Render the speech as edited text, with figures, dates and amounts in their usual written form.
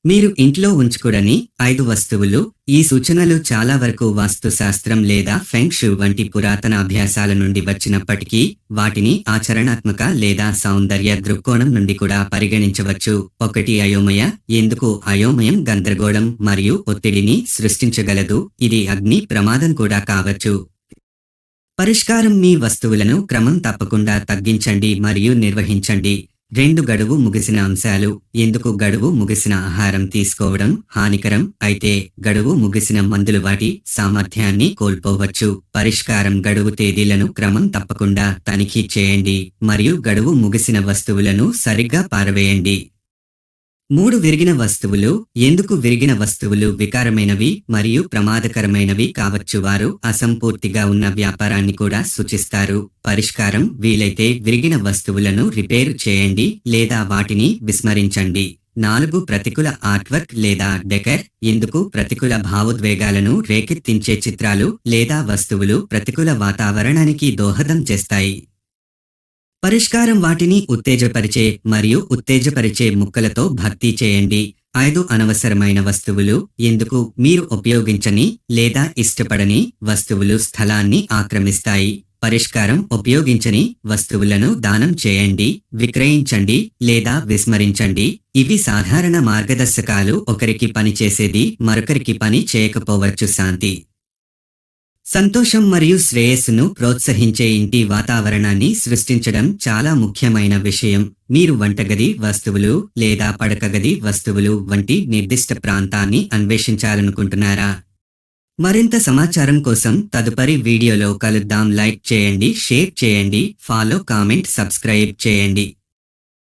మీరు ఇంట్లో ఉంచకూడని 5 వస్తువులు. ఈ సూచనలు చాలా వరకు వాస్తుశాస్త్రం లేదా ఫెంగ్ షూ వంటి పురాతన అభ్యాసాల నుండి వచ్చినప్పటికీ, వాటిని ఆచరణాత్మక లేదా సౌందర్య దృక్కోణం నుండి కూడా పరిగణించవచ్చు. 1. అయోమయ. ఎందుకు అయోమయం గందరగోళం మరియు ఒత్తిడిని సృష్టించగలదు, ఇది అగ్ని ప్రమాదం కూడా కావచ్చు. పరిష్కారం: మీ వస్తువులను క్రమం తప్పకుండా తగ్గించండి మరియు నిర్వహించండి. 2. గడువు ముగిసిన అంశాలు. ఎందుకు గడువు ముగిసిన ఆహారం తీసుకోవడం హానికరం అయితే గడువు ముగిసిన మందులు వాటి సామర్థ్యాన్ని కోల్పోవచ్చు. పరిష్కారం: గడువు తేదీలను క్రమం తప్పకుండా తనిఖీ చేయండి మరియు గడువు ముగిసిన వస్తువులను సరిగ్గా పారవేయండి. 3. విరిగిన వస్తువులు. ఎందుకు విరిగిన వస్తువులు వికారమైనవి మరియు ప్రమాదకరమైనవి కావచ్చు, వారు అసంపూర్తిగా ఉన్న వ్యాపారాన్ని కూడా సూచిస్తారు. పరిష్కారం: వీలైతే విరిగిన వస్తువులను రిపేరు చేయండి లేదా వాటిని విస్మరించండి. 4. ప్రతికూల ఆర్ట్వర్క్ లేదా డెకర్. ఎందుకు ప్రతికూల భావోద్వేగాలను రేకెత్తించే చిత్రాలు లేదా వస్తువులు ప్రతికూల వాతావరణానికి దోహదం చేస్తాయి. పరిష్కారం: వాటిని ఉత్తేజపరిచే మరియు ఉత్తేజపరిచే ముక్కలతో భర్తీ చేయండి. 5. అనవసరమైన వస్తువులు. ఎందుకు మీరు ఉపయోగించని లేదా ఇష్టపడని వస్తువులు స్థలాన్ని ఆక్రమిస్తాయి. పరిష్కారం: ఉపయోగించని వస్తువులను దానం చేయండి, విక్రయించండి లేదా విస్మరించండి. ఇవి సాధారణ మార్గదర్శకాలు, ఒకరికి పని చేసేది మరొకరికి పని చేయకపోవచ్చు. శాంతి, సంతోషం మరియు శ్రేయస్సును ప్రోత్సహించే ఇంటి వాతావరణాన్ని సృష్టించడం చాలా ముఖ్యమైన విషయం. మీరు వంటగది వస్తువులు లేదా పడకగది వస్తువులు వంటి నిర్దిష్ట ప్రాంతాన్ని అన్వేషించాలనుకుంటున్నారా? మరింత సమాచారం కోసం తదుపరి వీడియోలో కలుద్దాం. లైక్ చేయండి, షేర్ చేయండి, ఫాలో, కామెంట్, సబ్స్క్రైబ్ చేయండి.